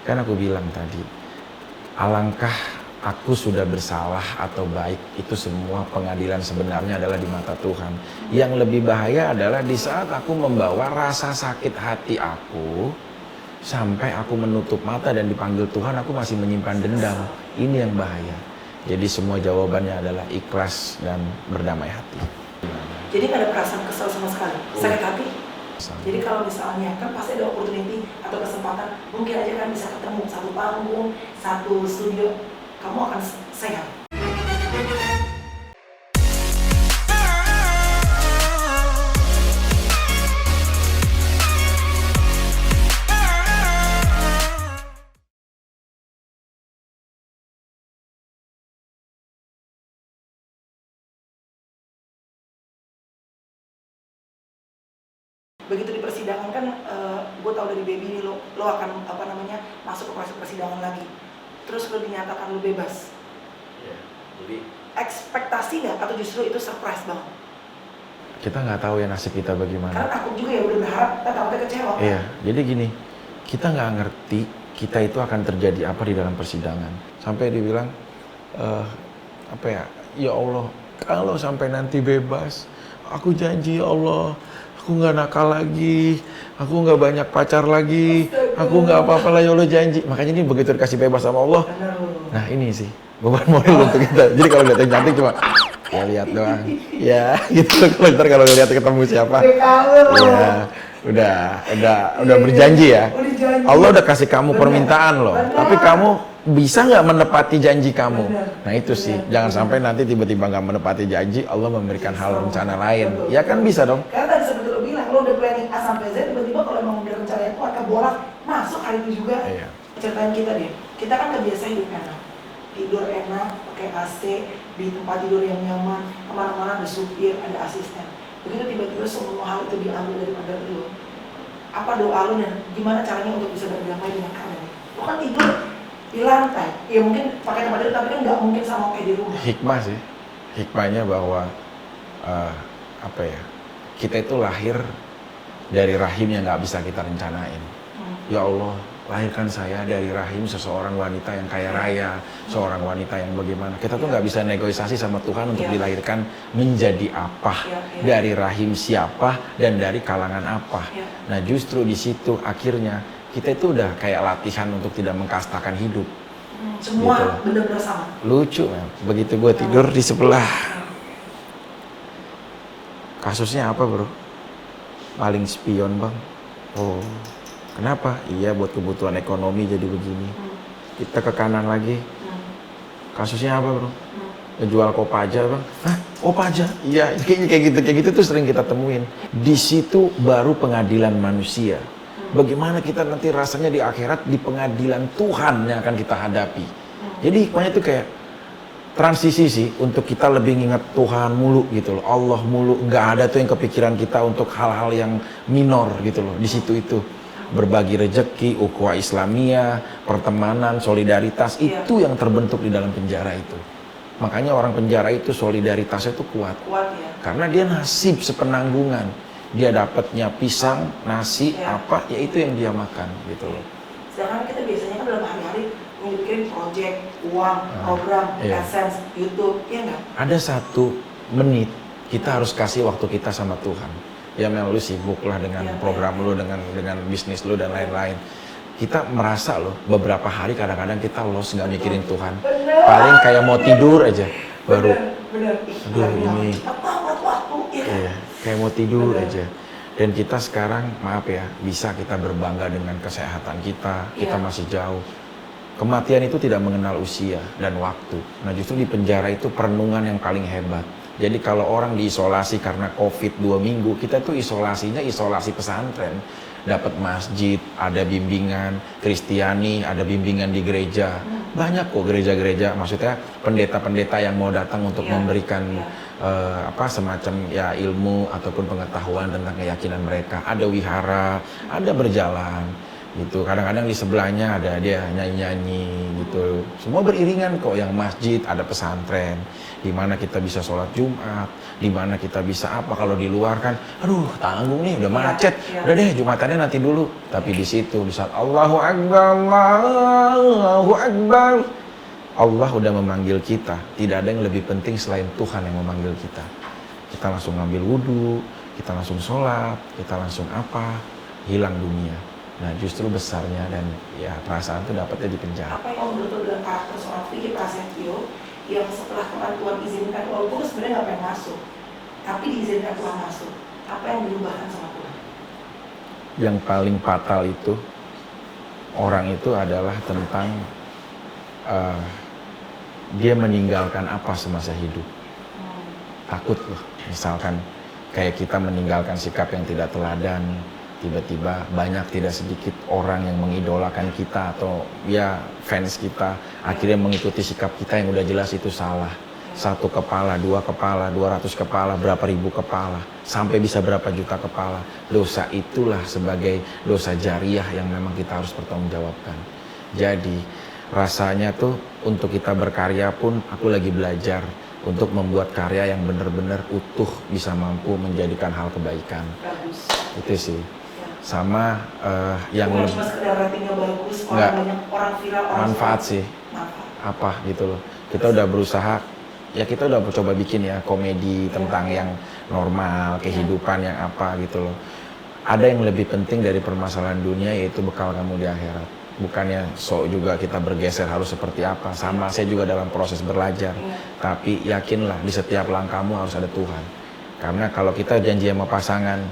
Kan aku bilang tadi, alangkah aku sudah bersalah atau baik, itu semua pengadilan sebenarnya adalah di mata Tuhan. Yang lebih bahaya adalah di saat aku membawa rasa sakit hati aku, sampai aku menutup mata dan dipanggil Tuhan, aku masih menyimpan dendam. Ini yang bahaya. Jadi semua jawabannya adalah ikhlas dan berdamai hati. Jadi nggak ada perasaan kesal sama sekali, sakit hati? Jadi kalau misalnya, kan pasti ada opportunity atau kesempatan, mungkin aja kan bisa ketemu satu panggung, satu studio, kamu akan sehat. Begitu di persidangan kan, gue tahu dari baby ini lo akan masuk ke proses persidangan lagi. Terus lo dinyatakan lo bebas. Ya, jadi ekspektasi nggak atau justru itu surprise banget? kita nggak tahu ya nasib kita bagaimana. Karena aku juga ya udah berharap, tapi takutnya kecewa. Iya, jadi gini, kita nggak ngerti kita itu akan terjadi apa di dalam persidangan. Sampai dibilang, ya Allah, kalau sampai nanti bebas, aku janji ya Allah, aku nggak nakal lagi, aku nggak banyak pacar lagi, aku nggak apa-apa lah ya Allah, janji. Makanya ini begitu dikasih bebas sama Allah, nah ini sih beban moral untuk kita. Jadi kalau lihat yang cantik cuma ya lihat doang, ya gitu. Kalau lihat ketemu siapa, ya udah berjanji ya. Allah udah kasih kamu permintaan loh, tapi kamu bisa nggak menepati janji kamu? Nah itu sih, jangan sampai nanti tiba-tiba nggak menepati janji, Allah memberikan hal rencana lain. Ya kan bisa dong. Karena tadi seperti lo bilang, lo udah planning A sampai Z, tiba-tiba kalau emang udah rencana itu akan bolak masuk hari itu juga. Iya. Ceritain kita deh, kita kan kebiasa hidup enak, tidur enak, pakai AC, di tempat tidur yang nyaman, kemana-mana ada supir, ada asisten. Begitu tiba-tiba semua hal itu diambil daripada lo, apa doa lo dan gimana caranya untuk bisa berdamai dengan keadaan? Lo kan tidur di lantai, ya mungkin pakai tempat tidur, tapi kan nggak mungkin sama kayak di rumah. Hikmah sih, hikmahnya bahwa kita itu lahir dari rahim yang nggak bisa kita rencanain. Ya Allah, lahirkan saya dari rahim seseorang wanita yang kaya raya, seorang wanita yang bagaimana. Kita tuh nggak bisa negosiasi sama Tuhan untuk dilahirkan menjadi apa, dari rahim siapa, dan dari kalangan apa. Nah justru di situ akhirnya kita itu udah kayak latihan untuk tidak mengkastakan hidup. Semua gitu. benar-benar sama. Lucu kan, begitu gue tidur di sebelah. Kasusnya apa bro? Paling spion bang. Oh, kenapa? Iya buat kebutuhan ekonomi jadi begini. Kita ke kanan lagi. Kasusnya apa bro? Ngejual kopaja bang. Hah? Kopaja? Iya, kayak gitu tuh sering kita temuin. Di situ baru pengadilan manusia. Bagaimana kita nanti rasanya di akhirat, di pengadilan Tuhan yang akan kita hadapi. Jadi hikmahnya tuh kayak transisi sih, untuk kita lebih nginget Tuhan mulu gitu loh, Allah mulu. Nggak ada tuh yang kepikiran kita untuk hal-hal yang minor gitu loh. Di situ itu berbagi rejeki, ukhuwah Islamiyah, pertemanan, solidaritas, itu yang terbentuk di dalam penjara itu. Makanya orang penjara itu solidaritasnya tuh kuat ya? Karena dia nasib sepenanggungan. Dia dapatnya pisang, nasi, apa, ya itu yang dia makan gitu loh. Sedangkan kita biasanya kan dalam hari-hari mikirin project, uang, program, AdSense, YouTube, ya nggak? Ada 1 menit kita harus kasih waktu kita sama Tuhan. Ya Mel, lu sibuk lah dengan program lu, dengan bisnis lu dan lain-lain. Kita merasa loh, beberapa hari kadang-kadang kita lost, nggak mikirin Tuhan. Paling kayak mau tidur aja, baru, aduh ini, kayak mau tidur aja. Dan kita sekarang, maaf ya, bisa kita berbangga dengan kesehatan kita masih jauh. Kematian itu tidak mengenal usia dan waktu. Nah justru di penjara itu perenungan yang paling hebat. Jadi kalau orang diisolasi karena COVID 2 minggu, kita tuh isolasinya isolasi pesantren. Dapat masjid, ada bimbingan, Kristiani, ada bimbingan di gereja. Banyak kok gereja-gereja, maksudnya pendeta-pendeta yang mau datang untuk memberikan semacam ya ilmu ataupun pengetahuan tentang keyakinan mereka. Ada wihara, ada berjalan. gitu. Kadang-kadang di sebelahnya ada dia nyanyi-nyanyi gitu. Semua beriringan kok, yang masjid ada pesantren di mana kita bisa sholat Jumat, di mana kita bisa apa. Kalau di luar kan aduh tanggung nih udah macet, udah deh Jumatannya nanti dulu. Tapi di situ di saat Allahu Akbar, Allah udah memanggil kita. Tidak ada yang lebih penting selain Tuhan yang memanggil kita. Kita langsung ngambil wudhu, kita langsung sholat, kita langsung apa, hilang dunia. Nah justru besarnya dan ya perasaan itu dapatnya di penjara. Apa yang menurut dalam karakter seorang Vicky Prasetyo yang setelah Tuhan izinkan, walaupun sebenarnya nggak pengen masuk, tapi diizinkan Tuhan masuk, apa yang diubahkan sama Tuhan? Yang paling fatal itu orang itu adalah tentang dia meninggalkan apa semasa hidup. Takut loh, misalkan kayak kita meninggalkan sikap yang tidak teladan, tiba-tiba banyak tidak sedikit orang yang mengidolakan kita atau ya fans kita akhirnya mengikuti sikap kita yang udah jelas itu salah. 1 kepala, 2 kepala, 200 kepala, berapa ribu kepala, sampai bisa berapa juta kepala. Dosa itulah sebagai dosa jariah yang memang kita harus pertanggungjawabkan. Jadi rasanya tuh untuk kita berkarya pun aku lagi belajar untuk membuat karya yang benar-benar utuh, bisa mampu menjadikan hal kebaikan. Bagus. Itu sih. Sama yang bukan cuma sekedar ratingnya bagus, enggak, banyak orang viral, orang manfaat sih. Manfaat. Apa gitu loh. Kita udah berusaha, ya kita udah coba bikin ya komedi tentang yang normal, kehidupan yang apa gitu loh. Ada yang lebih penting dari permasalahan dunia, yaitu bekal kamu di akhirat. Bukannya sok juga kita bergeser harus seperti apa. Sama saya juga dalam proses belajar. Tapi yakinlah di setiap langkahmu harus ada Tuhan. Karena kalau kita janji sama pasangan,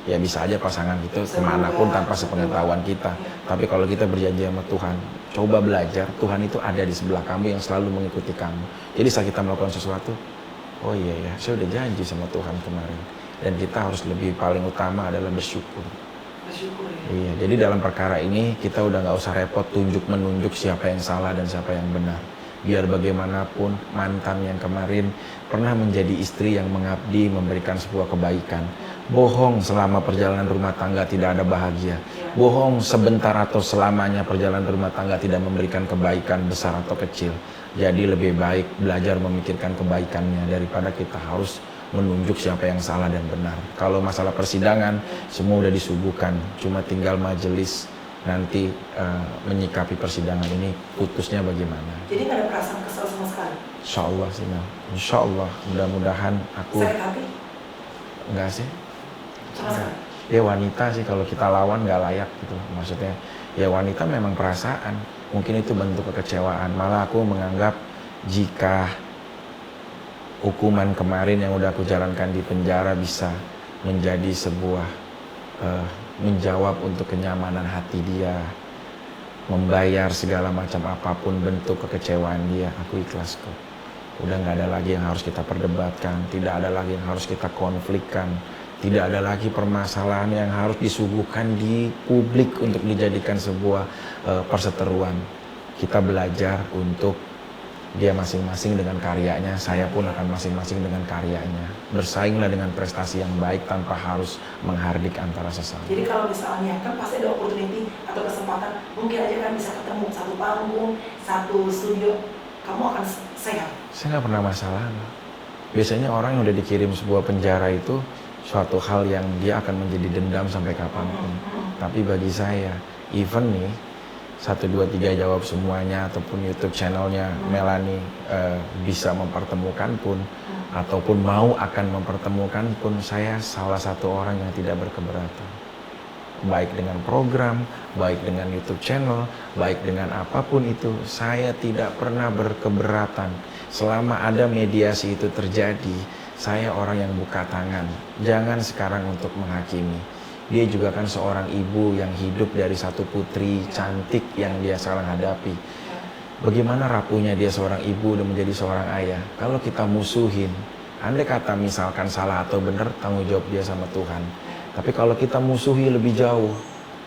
ya bisa aja pasangan itu kemanapun tanpa sepengetahuan kita. Tapi kalau kita berjanji sama Tuhan, coba belajar, Tuhan itu ada di sebelah kamu yang selalu mengikuti kamu. Jadi saat kita melakukan sesuatu, oh iya ya, saya udah janji sama Tuhan kemarin. Dan kita harus lebih paling utama adalah bersyukur. Bersyukur ya. Iya, jadi dalam perkara ini kita udah nggak usah repot tunjuk-menunjuk siapa yang salah dan siapa yang benar. Biar bagaimanapun mantan yang kemarin pernah menjadi istri yang mengabdi, memberikan sebuah kebaikan. Bohong selama perjalanan rumah tangga tidak ada bahagia. Bohong sebentar atau selamanya perjalanan rumah tangga tidak memberikan kebaikan besar atau kecil. Jadi lebih baik belajar memikirkan kebaikannya daripada kita harus menunjuk siapa yang salah dan benar. Kalau masalah persidangan semua udah disuguhkan, cuma tinggal majelis nanti menyikapi persidangan ini putusnya bagaimana. Jadi nggak ada perasaan kesal sama sekali? Insya Allah sih Mel, Insya Allah mudah-mudahan aku sakit hati? enggak sih. Sama sekali? Ya wanita sih kalau kita lawan nggak layak gitu. Maksudnya ya wanita memang perasaan. Mungkin itu bentuk kekecewaan. Malah aku menganggap jika hukuman kemarin yang udah aku jalankan di penjara bisa menjadi sebuah menjawab untuk kenyamanan hati dia, membayar segala macam apapun bentuk kekecewaan dia, aku ikhlas kok. Udah nggak ada lagi yang harus kita perdebatkan, tidak ada lagi yang harus kita konflikkan, tidak ada lagi permasalahan yang harus disuguhkan di publik untuk dijadikan sebuah perseteruan. Kita belajar untuk dia masing-masing dengan karyanya, saya pun akan masing-masing dengan karyanya. Bersainglah dengan prestasi yang baik tanpa harus menghardik antara sesama. Jadi kalau misalnya kan pasti ada opportunity atau kesempatan, mungkin aja kan bisa ketemu satu panggung, satu studio, kamu akan sehat? Saya nggak pernah masalah. Biasanya orang yang udah dikirim sebuah penjara itu suatu hal yang dia akan menjadi dendam sampai kapanpun. Tapi bagi saya, even nih 1, 2, 3 jawab semuanya ataupun YouTube channelnya Melanie bisa mempertemukan pun ataupun mau akan mempertemukan pun, saya salah satu orang yang tidak berkeberatan. Baik dengan program, baik dengan YouTube channel, baik dengan apapun itu, saya tidak pernah berkeberatan. Selama ada mediasi itu terjadi, saya orang yang buka tangan. Jangan sekarang untuk menghakimi. Dia juga kan seorang ibu yang hidup dari satu putri cantik yang dia sekarang hadapi. Bagaimana rapuhnya dia seorang ibu dan menjadi seorang ayah. Kalau kita musuhin, andai kata misalkan salah atau benar, tanggung jawab dia sama Tuhan. Tapi kalau kita musuhi lebih jauh,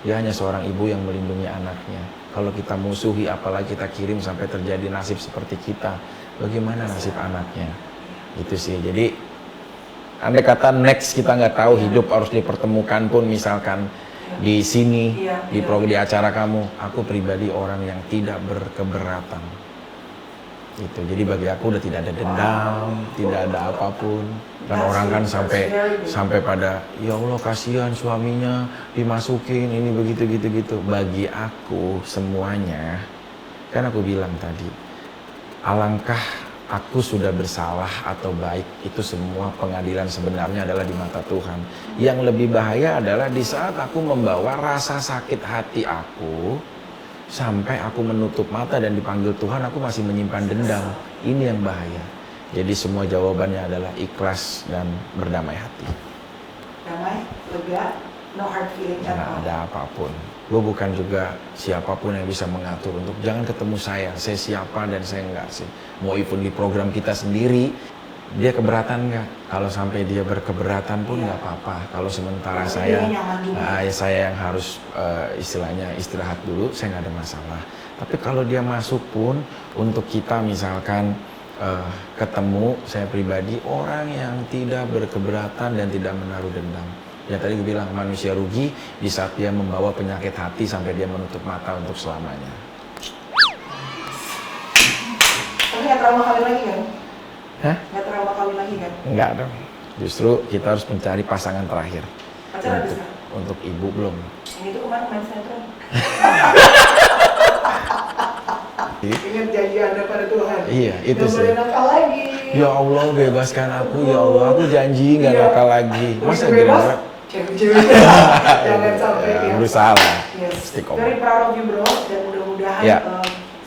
dia hanya seorang ibu yang melindungi anaknya. Kalau kita musuhi, apalagi kita kirim sampai terjadi nasib seperti kita, bagaimana nasib anaknya? Gitu sih. Jadi andai kata next kita nggak tahu hidup harus dipertemukan pun misalkan, di sini, Iya, di iya. di acara kamu, aku pribadi orang yang tidak berkeberatan. Itu. Jadi bagi aku udah tidak ada dendam, tidak ada apapun. Dan orang kan sampai pada, ya Allah kasihan suaminya dimasukin ini begitu gitu. Bagi aku semuanya, kan aku bilang tadi, alangkah aku sudah bersalah atau baik, itu semua pengadilan sebenarnya adalah di mata Tuhan. Yang lebih bahaya adalah di saat aku membawa rasa sakit hati aku, sampai aku menutup mata dan dipanggil Tuhan, aku masih menyimpan dendam. Ini yang bahaya. Jadi semua jawabannya adalah ikhlas dan berdamai hati. Damai, lega, no hard feeling at Nggak all. ada apapun. Gue bukan juga siapapun yang bisa mengatur untuk jangan ketemu saya siapa dan saya enggak sih. Mau even di program kita sendiri, dia keberatan nggak? Kalau sampai dia berkeberatan pun nggak apa-apa. Kalau sementara Tapi saya, dia nyaman juga. saya yang harus istilahnya istirahat dulu, saya nggak ada masalah. Tapi kalau dia masuk pun, untuk kita misalkan ketemu, saya pribadi orang yang tidak berkeberatan dan tidak menaruh dendam. Ya tadi gue bilang manusia rugi di saat dia membawa penyakit hati sampai dia menutup mata untuk selamanya. Tapi nggak trauma kawin lagi kan? Hah? Nggak trauma kawin lagi kan? Enggak dong. Justru kita harus mencari pasangan terakhir. Pacaran bisa? Untuk ibu belum. Yang itu kemarin main sinetron. Ingat janji Anda pada Tuhan. Iya, itu Nggak sih. boleh nakal lagi. Ya Allah, bebaskan aku. Ya Allah, aku janji nggak Iya. nakal lagi. Masa Begitu bebas, Gerindra? cewek-cewek. Jangan sampai Ya, ya. berusaha lah. Yes. Istiqomah. Very proud of you bro. Dan mudah-mudahan Ya.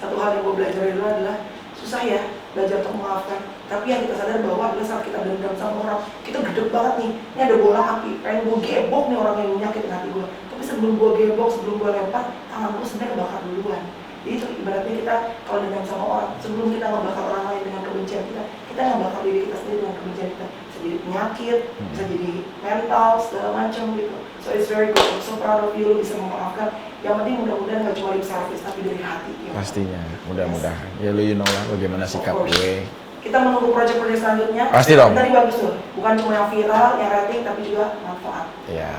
satu hal yang gue belajar itu adalah susah ya belajar untuk memaafkan. Tapi yang kita sadar bahwa adalah saat kita dendam sama orang, kita gede banget nih. Ini ada bola api, pengen gue gebok nih orang yang menyakitin hati gue. Tapi sebelum gue gebok, sebelum gue lempar, tangan gue sebenarnya bakar duluan. Jadi itu ibaratnya kita kalau dendam sama orang, sebelum kita ngebakar orang lain dengan kebencian kita ngebakar diri kita sendiri dengan kebencian kita. Bisa jadi penyakit, bisa jadi mental, segala macam gitu. So it's very good. I'm so proud of you, lu bisa memaafkan. Yang penting mudah-mudahan gak cuma lip service tapi dari hati. Ya. Pastinya, mudah-mudahan. Ya lu lah bagaimana sikap gue. Kita menunggu proyek-proyek selanjutnya. Pasti dong. Tadi bagus tuh, bukan cuma yang viral, yang rating, tapi juga manfaat. Ya,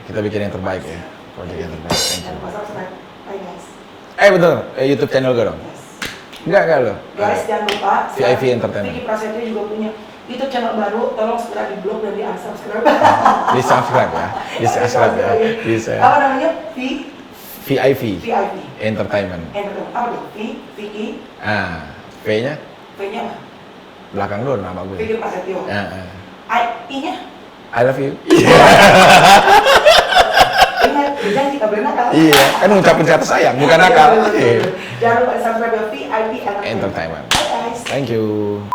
kita bikin yang terbaik ya. Project yang terbaik. Thank Dan you. pas subscribe. Bye guys. Betul, YouTube channel gue dong. Yes. Enggak lo. Guys jangan lupa. VIP Entertainment. Vicky Prasetyo juga punya YouTube channel baru, tolong segera di blog dan di unsubscribe. Di subscribe ya. Di subscribe ya. Bisa. Apa namanya? VIP VIP. Entertainment. Entertainment. Apa tuh? Vicky. V-nya V-nya apa? belakang lu nama gue. Vicky Prasetyo. I-nya? I love you. Ingat, janji gak boleh nakal. Iya, kan ngucapin kata sayang, bukan nakal. Jangan lupa subscribe ya VIP Entertainment. Bye guys. Thank you.